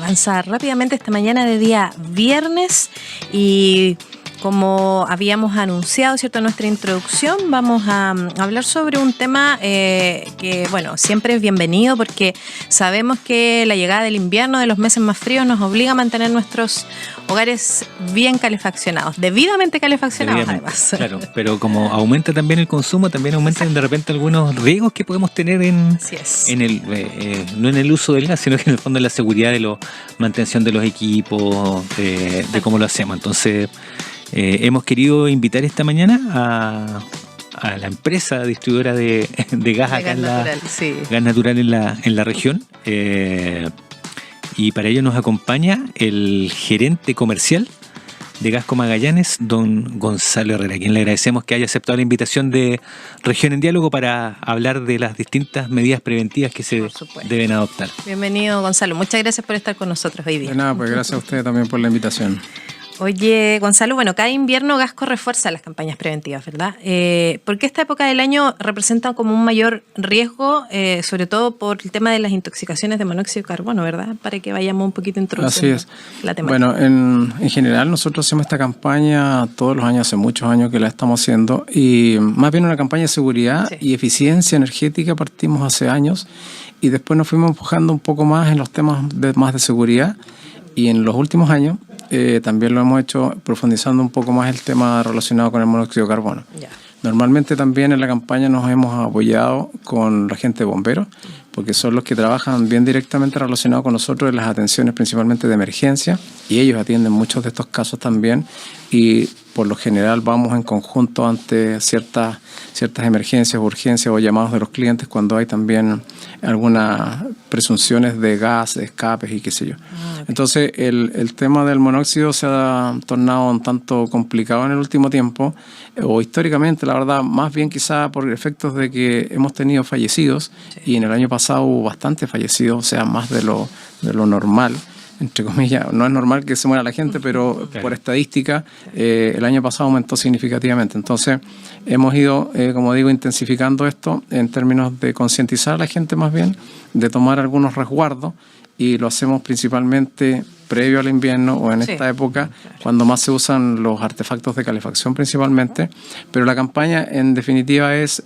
avanza rápidamente esta mañana de día viernes y como habíamos anunciado, ¿cierto?, en nuestra introducción, vamos a hablar sobre un tema que, bueno, siempre es bienvenido porque sabemos que la llegada del invierno, de los meses más fríos, nos obliga a mantener nuestros hogares bien calefaccionados, debidamente calefaccionados además. Claro, pero como aumenta también el consumo, también aumentan de repente algunos riesgos que podemos tener no en el uso del gas, sino que en el fondo en la seguridad de la mantención de los equipos, de cómo lo hacemos. Entonces, hemos querido invitar esta mañana a la empresa distribuidora de gas acá gas natural en la región, y para ello nos acompaña el gerente comercial de Gasco Magallanes, don Gonzalo Herrera, a quien le agradecemos que haya aceptado la invitación de Región en Diálogo para hablar de las distintas medidas preventivas que se deben adoptar. Bienvenido, Gonzalo, muchas gracias por estar con nosotros hoy día. De nada, pues gracias a ustedes también por la invitación. Oye, Gonzalo, bueno, cada invierno Gasco refuerza las campañas preventivas, ¿verdad? Porque esta época del año representa como un mayor riesgo, sobre todo por el tema de las intoxicaciones de monóxido de carbono, ¿verdad? Para que vayamos un poquito introduciendo la temática. Bueno, en general nosotros hacemos esta campaña todos los años, hace muchos años que la estamos haciendo, y más bien una campaña de seguridad y eficiencia energética partimos hace años, y después nos fuimos empujando un poco más en los temas más de seguridad, y en los últimos años también lo hemos hecho profundizando un poco más el tema relacionado con el monóxido de carbono. Normalmente también en la campaña nos hemos apoyado con la gente de bomberos, porque son los que trabajan bien directamente relacionados con nosotros en las atenciones principalmente de emergencia, y ellos atienden muchos de estos casos también, y por lo general vamos en conjunto ante ciertas emergencias, urgencias o llamados de los clientes cuando hay también algunas presunciones de gas, de escapes y qué sé yo. Entonces el tema del monóxido se ha tornado un tanto complicado en el último tiempo, o históricamente, la verdad, más bien quizá por efectos de que hemos tenido fallecidos, y en el año pasado hubo bastantes fallecidos, o sea, más de lo normal. Entre comillas, no es normal que se muera la gente, pero por estadística el año pasado aumentó significativamente. Entonces hemos ido, como digo, intensificando esto en términos de concientizar a la gente más bien, de tomar algunos resguardos, y lo hacemos principalmente previo al invierno o en esta época, cuando más se usan los artefactos de calefacción principalmente, pero la campaña en definitiva es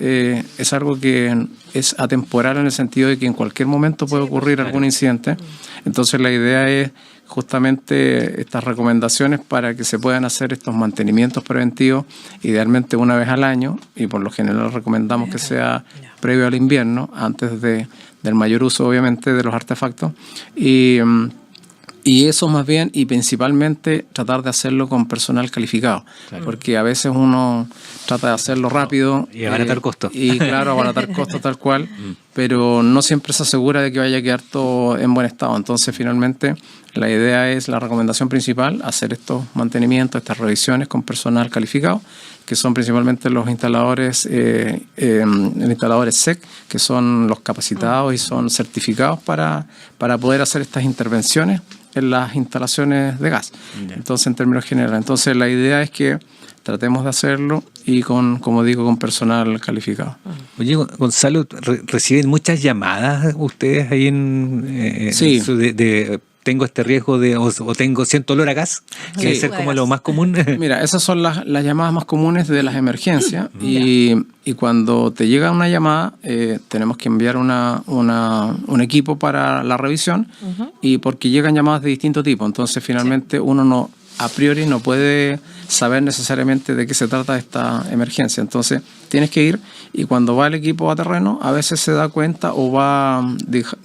algo que es atemporal en el sentido de que en cualquier momento puede ocurrir algún incidente. Entonces la idea es justamente estas recomendaciones para que se puedan hacer estos mantenimientos preventivos, idealmente una vez al año, y por lo general recomendamos que sea previo al invierno, antes del mayor uso obviamente de los artefactos, y eso más bien, y principalmente tratar de hacerlo con personal calificado, porque a veces uno trata de hacerlo rápido y abaratar costos. Y claro, abaratar costos tal cual, pero no siempre se asegura de que vaya a quedar todo en buen estado. Entonces finalmente la idea es, la recomendación principal, hacer estos mantenimientos, estas revisiones con personal calificado, que son principalmente los instaladores, instaladores SEC, que son los capacitados y son certificados para poder hacer estas intervenciones en las instalaciones de gas. Entonces, en términos generales. Entonces, la idea es que tratemos de hacerlo y como digo, con personal calificado. Oye, Gonzalo, ¿reciben muchas llamadas ustedes ahí sí. Tengo este riesgo o siento olor a gas, que debe ser como lo más común? Mira, esas son las llamadas más comunes de las emergencias, y cuando te llega una llamada tenemos que enviar un equipo para la revisión, y porque llegan llamadas de distinto tipo, entonces finalmente uno a priori no puede saber necesariamente de qué se trata esta emergencia, entonces tienes que ir, y cuando va el equipo a terreno a veces se da cuenta o va,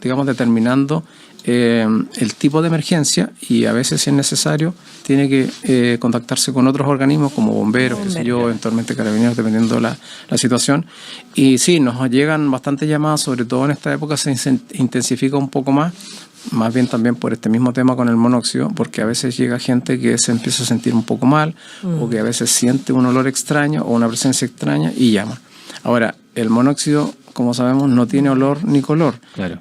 digamos, determinando el tipo de emergencia, y a veces si es necesario tiene que contactarse con otros organismos como bomberos, qué sé yo, eventualmente carabineros, dependiendo la situación. Y sí, nos llegan bastantes llamadas, sobre todo en esta época se intensifica un poco más bien también por este mismo tema con el monóxido, porque a veces llega gente que se empieza a sentir un poco mal, o que a veces siente un olor extraño o una presencia extraña y llama. Ahora, el monóxido, como sabemos, no tiene olor ni color.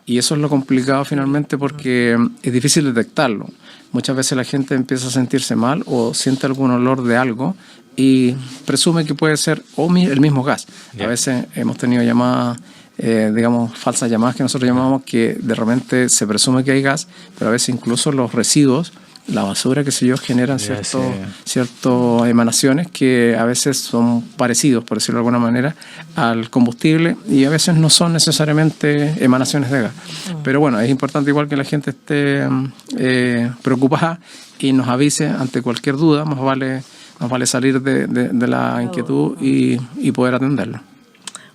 Y eso es lo complicado finalmente, porque es difícil detectarlo. Muchas veces la gente empieza a sentirse mal o siente algún olor de algo y presume que puede ser el mismo gas. A veces hemos tenido llamadas digamos, falsas llamadas que nosotros llamamos, que de repente se presume que hay gas, pero a veces incluso los residuos, la basura, qué sé yo, generan ciertas emanaciones que a veces son parecidos, por decirlo de alguna manera, al combustible, y a veces no son necesariamente emanaciones de gas. Pero bueno, es importante igual que la gente esté preocupada y nos avise ante cualquier duda. Más vale salir de la inquietud y poder atenderlo.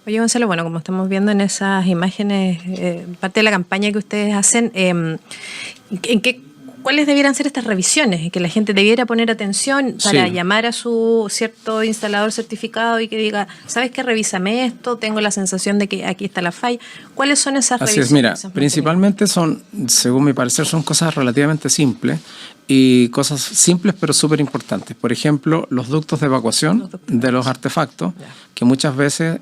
Oye, Gonzalo, bueno, como estamos viendo en esas imágenes, parte de la campaña que ustedes hacen, ¿cuáles debieran ser estas revisiones? Que la gente debiera poner atención para llamar a su cierto instalador certificado y que diga, ¿sabes qué? Revísame esto, tengo la sensación de que aquí está la falla. ¿Cuáles son esas revisiones? Así es, mira, principalmente son, según mi parecer, son cosas relativamente simples y cosas simples pero súper importantes. Por ejemplo, los ductos de evacuación de los artefactos, que muchas veces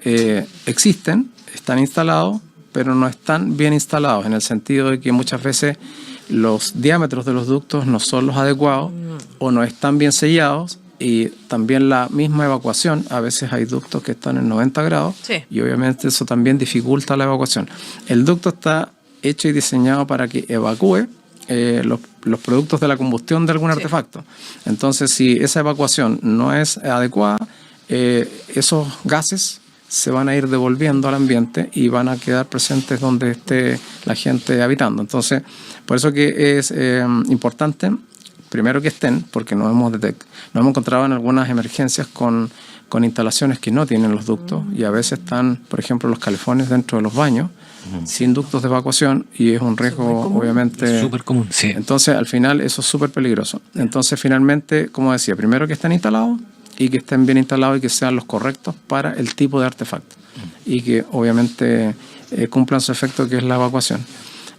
existen, están instalados, pero no están bien instalados, en el sentido de que muchas veces los diámetros de los ductos no son los adecuados o no están bien sellados, y también la misma evacuación, a veces hay ductos que están en 90 grados y obviamente eso también dificulta la evacuación. El ducto está hecho y diseñado para que evacúe los productos de la combustión de algún artefacto. Entonces, si esa evacuación no es adecuada, esos gases se van a ir devolviendo al ambiente y van a quedar presentes donde esté la gente habitando. Entonces, por eso que es importante, primero que estén, porque nos hemos encontrado en algunas emergencias con instalaciones que no tienen los ductos y a veces están, por ejemplo, los calefones dentro de los baños sin ductos de evacuación, y es un riesgo obviamente súper común. Sí. Entonces, al final, eso es súper peligroso. Entonces, finalmente, como decía, primero que estén instalados y que estén bien instalados y que sean los correctos para el tipo de artefacto y que obviamente cumplan su efecto, que es la evacuación.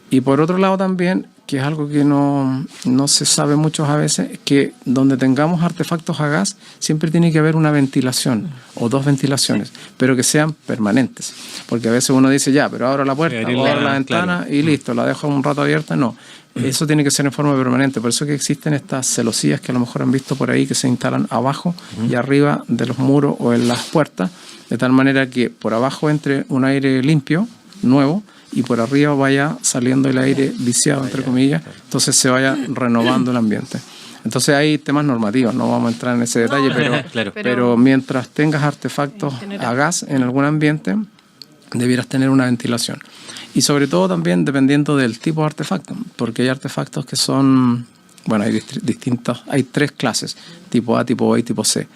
Y por otro lado también, que es algo que no se sabe mucho a veces, que donde tengamos artefactos a gas siempre tiene que haber una ventilación o dos ventilaciones, pero que sean permanentes, porque a veces uno dice ya, pero abro la puerta o abro la ventana y listo, la dejo un rato abierta. No, eso tiene que ser en forma permanente. Por eso que existen estas celosías que a lo mejor han visto por ahí, que se instalan abajo y arriba de los muros o en las puertas, de tal manera que por abajo entre un aire limpio, nuevo, y por arriba vaya saliendo el aire viciado, entre comillas, entonces se vaya renovando el ambiente. Entonces hay temas normativos, no vamos a entrar en ese detalle, pero mientras tengas artefactos a gas en algún ambiente, debieras tener una ventilación. Y sobre todo también dependiendo del tipo de artefacto, porque hay artefactos que son, bueno, hay tres clases, tipo A, tipo B y tipo C.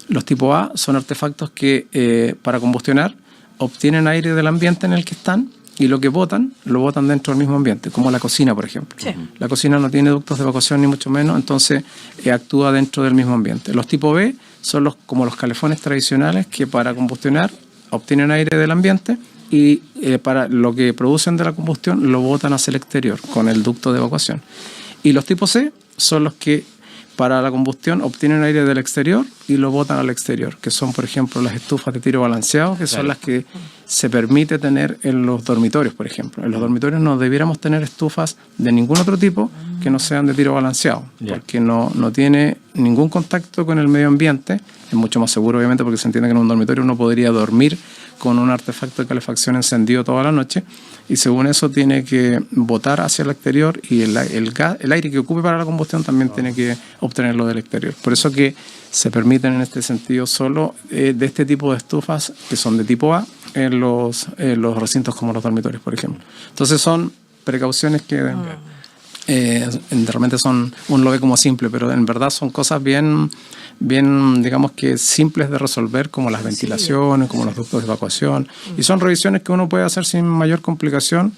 Los tipo A son artefactos que para combustionar obtienen aire del ambiente en el que están, y lo que botan, lo botan dentro del mismo ambiente, como la cocina, por ejemplo. Sí. La cocina no tiene ductos de evacuación ni mucho menos, entonces actúa dentro del mismo ambiente. Los tipo B son como los calefones tradicionales, que para combustionar obtienen aire del ambiente y para lo que producen de la combustión lo botan hacia el exterior con el ducto de evacuación. Y los tipo C son los que para la combustión obtienen aire del exterior y lo botan al exterior, que son, por ejemplo, las estufas de tiro balanceado, que son las que se permite tener en los dormitorios, por ejemplo. En los dormitorios no debiéramos tener estufas de ningún otro tipo que no sean de tiro balanceado, porque no tiene ningún contacto con el medio ambiente. Es mucho más seguro, obviamente, porque se entiende que en un dormitorio uno podría dormir con un artefacto de calefacción encendido toda la noche, y según eso tiene que botar hacia el exterior, y el aire que ocupe para la combustión también tiene que obtenerlo del exterior. Por eso que se permiten en este sentido solo de este tipo de estufas que son de tipo A en los recintos como los dormitorios, por ejemplo. Entonces son precauciones que de repente uno lo ve como simple, pero en verdad son cosas bien, digamos que simples de resolver, como las ventilaciones, como los ductos de evacuación, y son revisiones que uno puede hacer sin mayor complicación,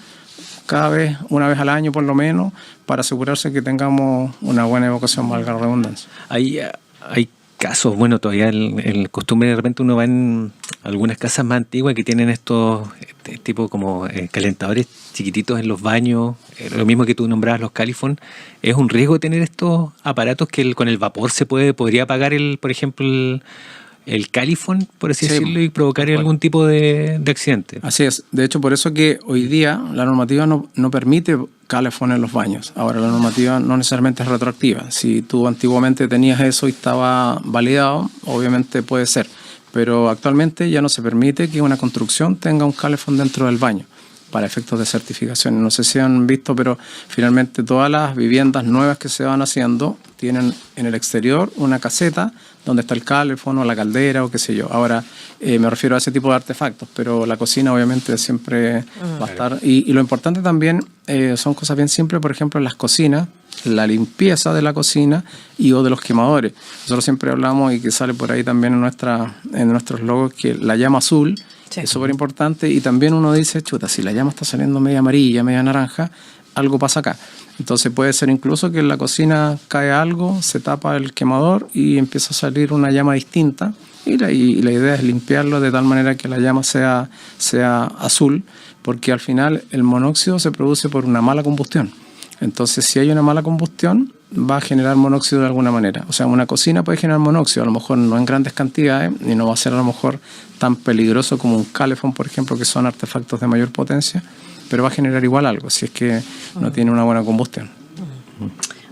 una vez al año por lo menos, para asegurarse que tengamos una buena evacuación, valga la redundancia. Hay casos, bueno, todavía el costumbre, de repente uno va en algunas casas más antiguas que tienen estos tipo como calentadores chiquititos en los baños, lo mismo que tú nombrabas, los Califón. ¿Es un riesgo tener estos aparatos que con el vapor podría apagar por ejemplo, el Califón, por así decirlo, y provocar algún tipo de accidente? Así es. De hecho, por eso que hoy día la normativa no permite calefón en los baños. Ahora, la normativa no necesariamente es retroactiva. Si tú antiguamente tenías eso y estaba validado, obviamente puede ser. pero actualmente ya no se permite que una construcción tenga un calefón dentro del baño para efectos de certificación. No sé si han visto, pero finalmente todas las viviendas nuevas que se van haciendo tienen en el exterior una caseta donde está el calefón o la caldera o qué sé yo. Ahora, me refiero a ese tipo de artefactos, pero la cocina obviamente siempre va a estar. Y lo importante también son cosas bien simples, por ejemplo, en las cocinas, la limpieza de la cocina y o de los quemadores. Nosotros siempre hablamos, y que sale por ahí también en nuestros logos, que la llama azul es súper importante, y también uno dice, chuta, si la llama está saliendo media amarilla, media naranja, algo pasa acá. Entonces puede ser incluso que en la cocina cae algo, se tapa el quemador y empieza a salir una llama distinta, y la idea es limpiarlo de tal manera que la llama sea azul, porque al final el monóxido se produce por una mala combustión. Entonces, si hay una mala combustión, va a generar monóxido de alguna manera. O sea, una cocina puede generar monóxido, a lo mejor no en grandes cantidades, y no va a ser a lo mejor tan peligroso como un calefón, por ejemplo, que son artefactos de mayor potencia, pero va a generar igual algo, si es que no tiene una buena combustión.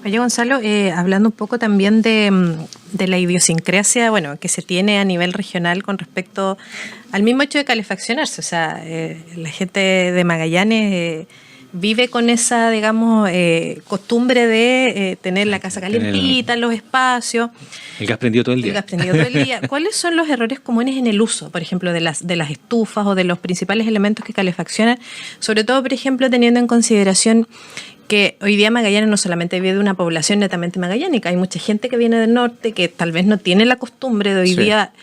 Oye, Gonzalo, hablando un poco también de la idiosincrasia, bueno, que se tiene a nivel regional con respecto al mismo hecho de calefaccionarse. O sea, la gente de Magallanes vive con esa, digamos, costumbre de tener la casa calientita, los espacios. El gas prendido todo el día. El gas prendido todo el día. ¿Cuáles son los errores comunes en el uso, por ejemplo, de las estufas o de los principales elementos que calefaccionan? Sobre todo, por ejemplo, teniendo en consideración que hoy día Magallanes no solamente vive de una población netamente magallánica, hay mucha gente que viene del norte que tal vez no tiene la costumbre de hoy día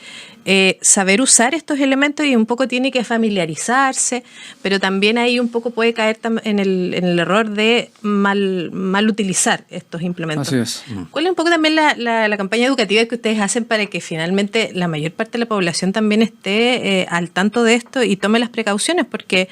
saber usar estos elementos, y un poco tiene que familiarizarse, pero también ahí un poco puede caer en el error de mal utilizar estos implementos. Así es. ¿Cuál es un poco también la campaña educativa que ustedes hacen para que finalmente la mayor parte de la población también esté al tanto de esto y tome las precauciones? Porque,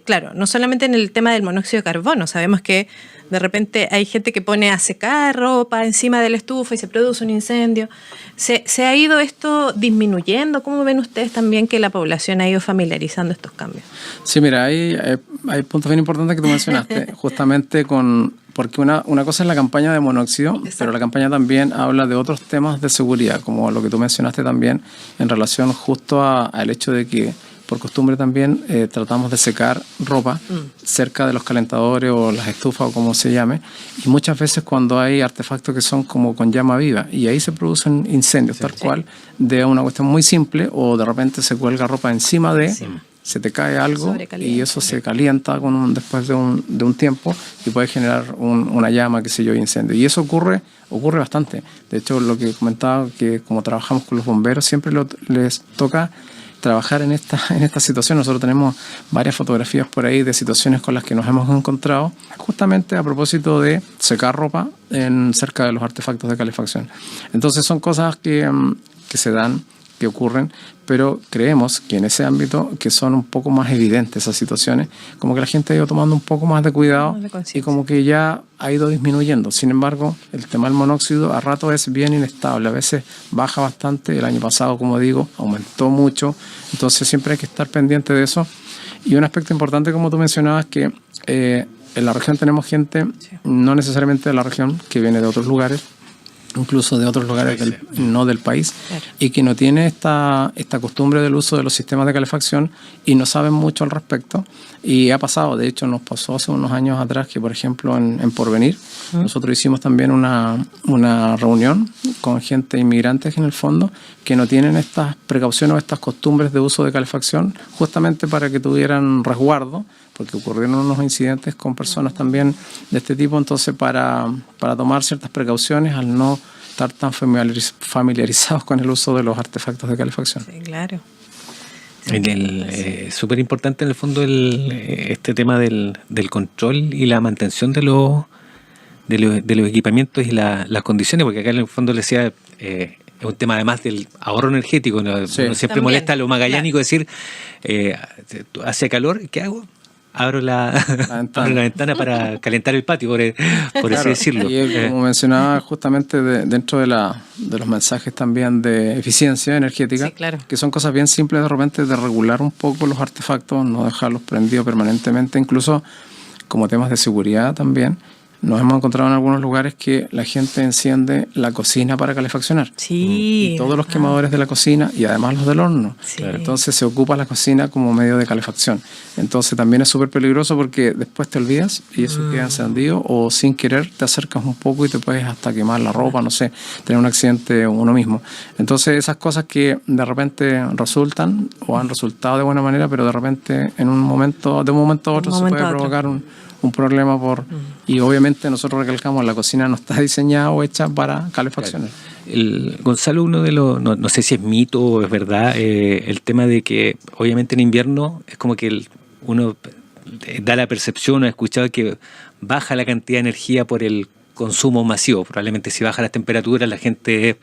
claro, no solamente en el tema del monóxido de carbono, sabemos que de repente hay gente que pone a secar ropa encima de la estufa y se produce un incendio. ¿Se ha ido esto disminuyendo? ¿Cómo ven ustedes también que la población ha ido familiarizando estos cambios? Sí, mira, hay puntos bien importantes que tú mencionaste, justamente porque una cosa es la campaña de monóxido, exacto, pero la campaña también habla de otros temas de seguridad, como lo que tú mencionaste también en relación justo al hecho de que por costumbre también tratamos de secar ropa cerca de los calentadores o las estufas o como se llame, y muchas veces cuando hay artefactos que son como con llama viva, y ahí se producen incendios, tal cual, de una cuestión muy simple, o de repente se cuelga ropa encima se te cae algo y eso se calienta después de un tiempo y puede generar una llama, qué sé yo, incendio. Y eso ocurre bastante. De hecho, lo que comentaba, que como trabajamos con los bomberos, siempre les toca trabajar en esta situación. Nosotros tenemos varias fotografías por ahí de situaciones con las que nos hemos encontrado, justamente a propósito de secar ropa cerca de los artefactos de calefacción. Entonces son cosas que se dan, que ocurren, pero creemos que en ese ámbito que son un poco más evidentes esas situaciones, como que la gente ha ido tomando un poco más de cuidado y como que ya ha ido disminuyendo. Sin embargo, el tema del monóxido a rato es bien inestable, a veces baja bastante. El año pasado, como digo, aumentó mucho, entonces siempre hay que estar pendiente de eso. Y un aspecto importante, como tú mencionabas, que en la región tenemos gente, no necesariamente de la región, que viene de otros lugares, incluso de otros lugares no del país, claro, y que no tiene esta costumbre del uso de los sistemas de calefacción y no saben mucho al respecto. Y ha pasado, de hecho nos pasó hace unos años atrás que, por ejemplo, en Porvenir, nosotros hicimos también una reunión con gente inmigrantes en el fondo que no tienen estas precauciones o estas costumbres de uso de calefacción, justamente para que tuvieran resguardo, porque ocurrieron unos incidentes con personas también de este tipo. Entonces para tomar ciertas precauciones al no estar tan familiarizados con el uso de los artefactos de calefacción. Sí, claro. Súper importante en el fondo este tema del control y la mantención de los equipamientos y las condiciones, porque acá en el fondo le decía... es un tema además del ahorro energético, ¿no? Sí. Uno siempre también molesta a lo magallánico, claro, decir, hace calor, ¿qué hago? Abro la ventana para calentar el patio, por claro, así decirlo. Y como mencionaba justamente dentro de los mensajes también de eficiencia energética, sí, claro, que son cosas bien simples de repente de regular un poco los artefactos, no dejarlos prendidos permanentemente, incluso como temas de seguridad también. nos hemos encontrado en algunos lugares que la gente enciende la cocina para calefaccionar. Sí. Y todos los quemadores de la cocina y además los del horno. Sí. Entonces se ocupa la cocina como medio de calefacción. Entonces también es súper peligroso porque después te olvidas y eso queda encendido, o sin querer te acercas un poco y te puedes hasta quemar la ropa, no sé, tener un accidente uno mismo. Entonces esas cosas que de repente resultan o han resultado de buena manera, pero de repente de un momento a otro se puede provocar un problema y obviamente nosotros recalcamos, la cocina no está diseñada o hecha para calefaccionar. Gonzalo, uno de los, no sé si es mito o es verdad, el tema de que obviamente en invierno es como que uno da la percepción o ha escuchado que baja la cantidad de energía por el consumo masivo. Probablemente si baja las temperaturas la gente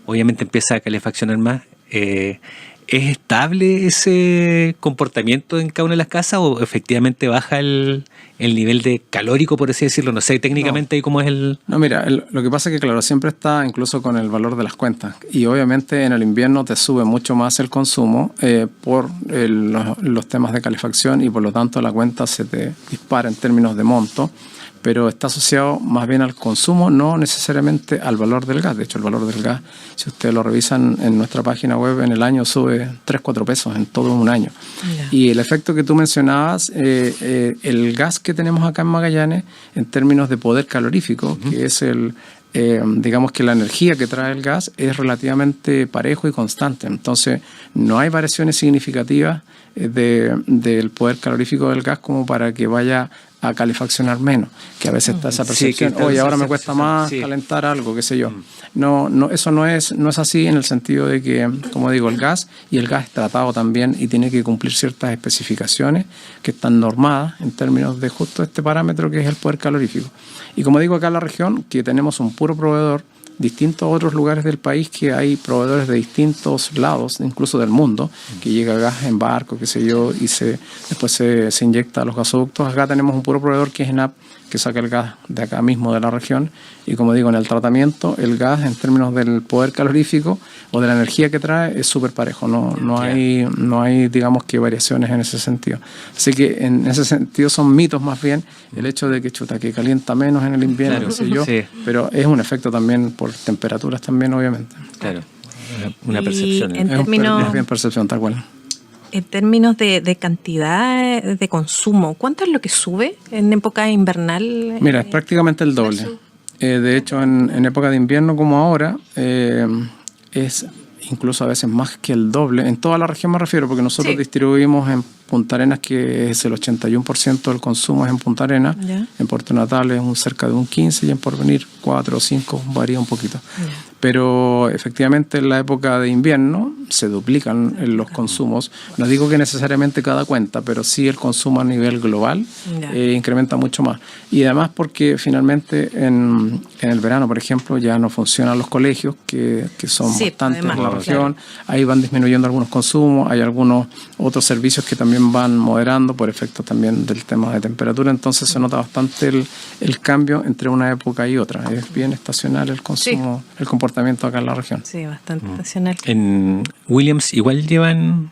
obviamente empieza a calefaccionar más. ¿Es estable ese comportamiento en cada una de las casas o efectivamente baja el nivel de calórico, por así decirlo? No sé técnicamente ahí cómo es el... No, mira, lo que pasa es que claro, siempre está incluso con el valor de las cuentas y obviamente en el invierno te sube mucho más el consumo por los temas de calefacción y por lo tanto la cuenta se te dispara en términos de monto, pero está asociado más bien al consumo, no necesariamente al valor del gas. De hecho, el valor del gas, si ustedes lo revisan en nuestra página web, en el año sube 3-4 pesos en todo un año. Yeah. Y el efecto que tú mencionabas, el gas que tenemos acá en Magallanes, en términos de poder calorífico, que es digamos que la energía que trae el gas es relativamente parejo y constante. Entonces, no hay variaciones significativas del poder calorífico del gas como para que vaya a calefaccionar menos, que a veces está esa percepción, oye, ahora me cuesta más calentar algo, qué sé yo. No, eso no es así, en el sentido de que, como digo, el gas es tratado también y tiene que cumplir ciertas especificaciones que están normadas en términos de justo este parámetro que es el poder calorífico. Y como digo, acá en la región, que tenemos un puro proveedor, distintos a otros lugares del país que hay proveedores de distintos lados, incluso del mundo, que llega gas en barco, qué sé yo, y después se inyecta a los gasoductos. Acá tenemos un puro proveedor que es ENAP, que saca el gas de acá mismo de la región, y como digo, en el tratamiento, el gas en términos del poder calorífico o de la energía que trae es súper parejo, no hay digamos que variaciones en ese sentido. Así que en ese sentido son mitos más bien el hecho de que que calienta menos en el invierno, qué sé yo, pero es un efecto también por temperaturas también, obviamente. Claro, una percepción. En términos, es bien percepción, tal cual. En términos de cantidad de consumo, ¿cuánto es lo que sube en época invernal? Mira, es prácticamente el doble. De hecho, en época de invierno como ahora, es incluso a veces más que el doble. En toda la región me refiero, porque nosotros distribuimos en Punta Arenas, que es el 81% del consumo es en Punta Arenas. En Puerto Natal es cerca de un 15% y en Porvenir 4 o 5, varía un poquito. Pero efectivamente en la época de invierno se duplican los consumos. No digo que necesariamente cada cuenta, pero sí el consumo a nivel global incrementa mucho más. Y además porque finalmente en el verano, por ejemplo, ya no funcionan los colegios, que son bastantes en la región. Ahí van disminuyendo algunos consumos, hay algunos otros servicios que también van moderando por efecto también del tema de temperatura. Entonces se nota bastante el cambio entre una época y otra. Es bien estacional el consumo, el comportamiento acá en la región. Sí, bastante estacional. En Williams igual llevan...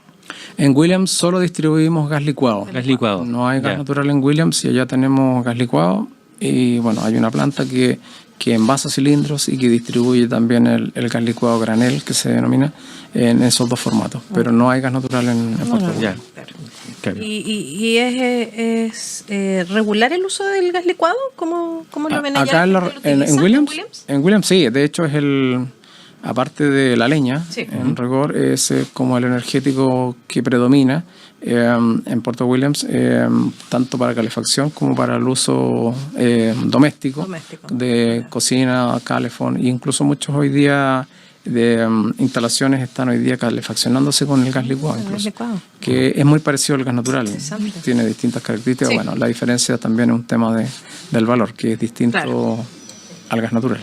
En Williams solo distribuimos gas licuado. Gas licuado. No hay gas natural en Williams y allá tenemos gas licuado. Y bueno, hay una planta que envasa cilindros y que distribuye también el gas licuado granel, que se denomina, en esos dos formatos. Pero no hay gas natural en Puerto Rico. Claro. ¿Y es regular el uso del gas licuado? ¿Cómo lo ven allá? Acá en Williams. En Williams sí, de hecho es aparte de la leña, en rigor es como el energético que predomina en Puerto Williams, tanto para calefacción como para el uso doméstico de cocina, calefón, e incluso muchos hoy día de instalaciones están hoy día calefaccionándose con el gas licuado, incluso, que es muy parecido al gas natural, tiene distintas características. Bueno, la diferencia también es un tema del valor, que es distinto al gas natural.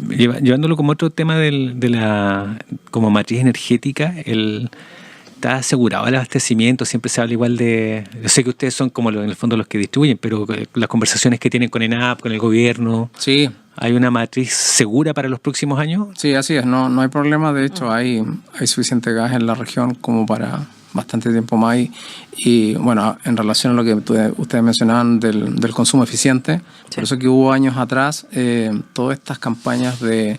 Llevándolo como otro tema de la como matriz energética, está asegurado el abastecimiento, siempre se habla igual de... Yo sé que ustedes son como en el fondo los que distribuyen, pero las conversaciones que tienen con ENAP, con el gobierno... Sí. ¿Hay una matriz segura para los próximos años? Sí, así es, no hay problema. De hecho, hay suficiente gas en la región como para bastante tiempo más. Y bueno, en relación a lo que ustedes mencionaban del consumo eficiente, por eso que hubo años atrás todas estas campañas de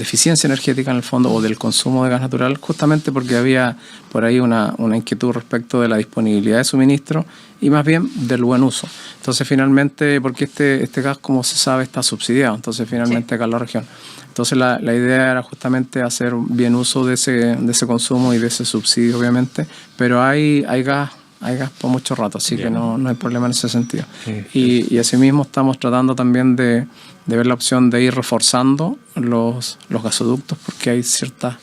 eficiencia energética en el fondo, o del consumo de gas natural, justamente porque había por ahí una inquietud respecto de la disponibilidad de suministro y más bien del buen uso. Entonces finalmente, porque este gas, como se sabe, está subsidiado, entonces finalmente acá en la región. Entonces la idea era justamente hacer bien uso de ese consumo y de ese subsidio, obviamente, pero hay gas por mucho rato, así que no hay problema en ese sentido. Y asimismo estamos tratando también de ver la opción de ir reforzando los gasoductos, porque hay ciertas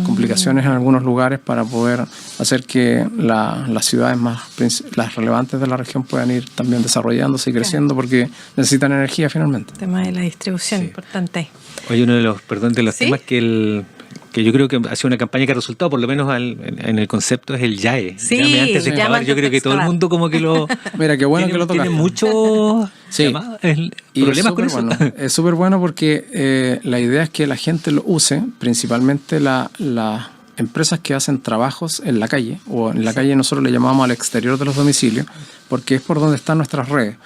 complicaciones en algunos lugares para poder hacer que las ciudades las relevantes de la región puedan ir también desarrollándose y creciendo, porque necesitan energía finalmente. El tema de la distribución, importante. Oye, uno de los temas que yo creo que ha sido una campaña que ha resultado, por lo menos en el concepto, es el YAE. Sí, antes de acabar, yo creo que todo el mundo como que lo... Mira, qué bueno que lo tocaste. Tiene muchos problemas con eso. Es súper bueno porque la idea es que la gente lo use, principalmente las empresas que hacen trabajos en la calle, o en la calle nosotros le llamamos al exterior de los domicilios, porque es por donde están nuestras redes.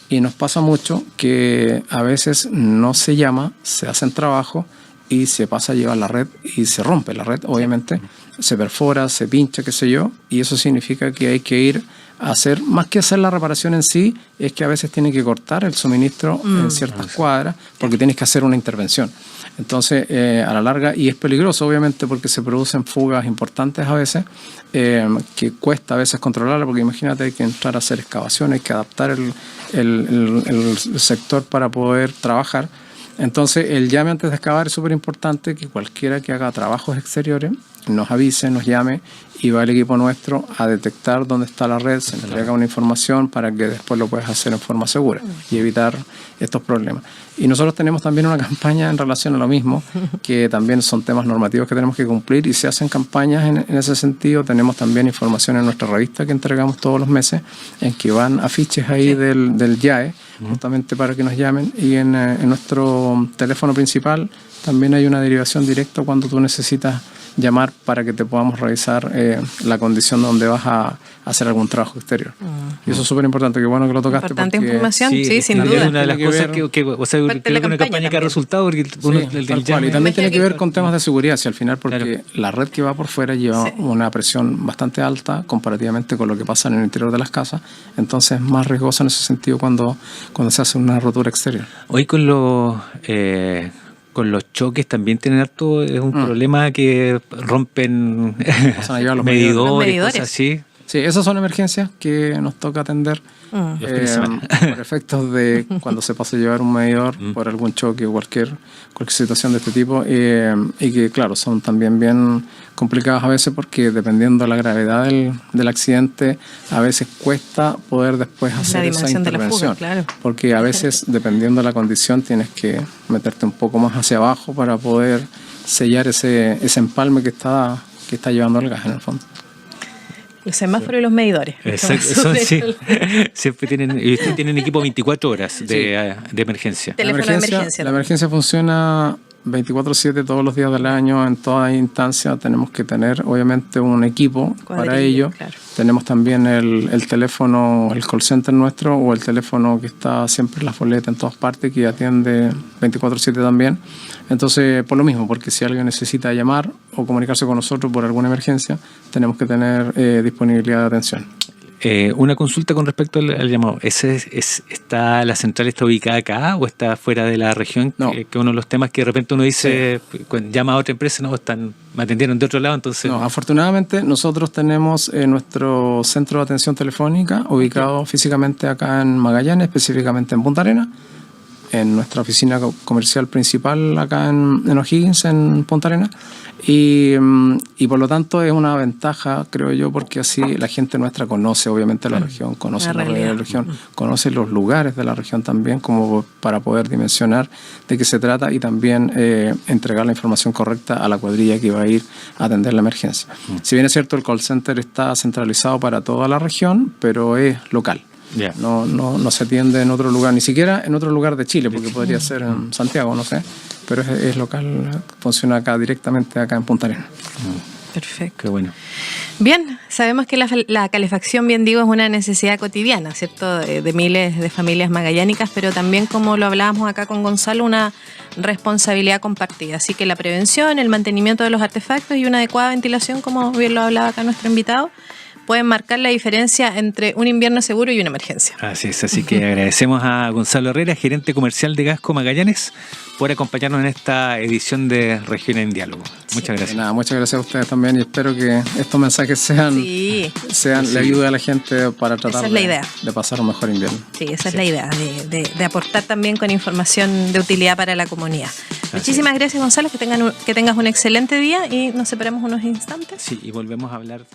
Y nos pasa mucho que a veces no se llama, se hacen trabajos, y se pasa a llevar la red y se rompe la red, obviamente, se perfora, se pincha, qué sé yo, y eso significa que hay que ir a hacer, más que hacer la reparación en sí, es que a veces tienen que cortar el suministro en ciertas cuadras, porque tienes que hacer una intervención. Entonces, a la larga, y es peligroso, obviamente, porque se producen fugas importantes a veces, que cuesta a veces controlarla, porque imagínate, hay que entrar a hacer excavaciones, hay que adaptar el sector para poder trabajar. Entonces, el llame antes de excavar es súper importante, que cualquiera que haga trabajos exteriores nos avise, nos llame, y va el equipo nuestro a detectar dónde está la red, se entrega una información para que después lo puedas hacer en forma segura y evitar estos problemas. Y nosotros tenemos también una campaña en relación a lo mismo, que también son temas normativos que tenemos que cumplir, y se hacen campañas en ese sentido. Tenemos también información en nuestra revista que entregamos todos los meses, en que van afiches ahí del YAE, justamente para que nos llamen, y en nuestro teléfono principal también hay una derivación directa cuando tú necesitas llamar para que te podamos revisar la condición donde vas a hacer algún trabajo exterior. Y eso es súper importante, qué bueno que lo tocaste. Importante información, sí, sin duda. Es una de las cosas que una campaña que ha resultado, porque y también tiene que ver con temas de seguridad, si al final, porque la red que va por fuera lleva una presión bastante alta comparativamente con lo que pasa en el interior de las casas, entonces es más riesgoso en ese sentido cuando se hace una rotura exterior. Hoy con los choques también tienen harto, es un problema que rompen medidores, cosas así. Sí, esas son emergencias que nos toca atender por efectos de cuando se pasa a llevar un medidor por algún choque o cualquier situación de este tipo, y que claro, son también bien complicadas a veces, porque dependiendo de la gravedad del accidente, a veces cuesta poder después hacer esa intervención, claro. Porque a veces, dependiendo de la condición, tienes que meterte un poco más hacia abajo para poder sellar ese empalme que está llevando el gas en el fondo. Los semáforos y los medidores. Exacto, siempre tienen equipo 24 horas de emergencia. Teléfono de emergencia. La emergencia funciona 24/7 todos los días del año, en toda instancia. Tenemos que tener obviamente un equipo para ello. Claro. Tenemos también el teléfono, el call center nuestro, o el teléfono que está siempre en las boletas en todas partes, que atiende 24/7 también. Entonces, por lo mismo, porque si alguien necesita llamar o comunicarse con nosotros por alguna emergencia, tenemos que tener disponibilidad de atención. Una consulta con respecto al llamado. ¿Está la central está ubicada acá o está fuera de la región? No. Que uno de los temas que de repente uno dice, cuando llama a otra empresa, me atendieron de otro lado, entonces... No, afortunadamente nosotros tenemos nuestro centro de atención telefónica ubicado físicamente acá en Magallanes, específicamente en Punta Arenas, en nuestra oficina comercial principal acá en O'Higgins, en Punta Arenas, y por lo tanto es una ventaja, creo yo, porque así la gente nuestra conoce obviamente la región, conoce la realidad de la región, conoce los lugares de la región también, como para poder dimensionar de qué se trata, y también entregar la información correcta a la cuadrilla que va a ir a atender la emergencia. Si bien es cierto, el call center está centralizado para toda la región, pero es local. Yeah. No se atiende en otro lugar, ni siquiera en otro lugar de Chile, porque podría ser en Santiago, no sé, pero es local, funciona acá directamente acá en Punta Arenas. Perfecto. Qué bueno. Bien, sabemos que la calefacción, bien digo, es una necesidad cotidiana, ¿cierto? De miles de familias magallánicas, pero también, como lo hablábamos acá con Gonzalo, una responsabilidad compartida. Así que la prevención, el mantenimiento de los artefactos y una adecuada ventilación, como bien lo hablaba acá nuestro invitado, pueden marcar la diferencia entre un invierno seguro y una emergencia. Así es, así que agradecemos a Gonzalo Herrera, gerente comercial de Gasco Magallanes, por acompañarnos en esta edición de Región en Diálogo. Muchas gracias. Nada, muchas gracias a ustedes también y espero que estos mensajes le ayuden a la gente para tratar de pasar un mejor invierno. Sí, esa es la idea, de aportar también con información de utilidad para la comunidad. Muchísimas gracias, Gonzalo, que tengas un excelente día y nos separamos unos instantes. Sí, y volvemos a hablar...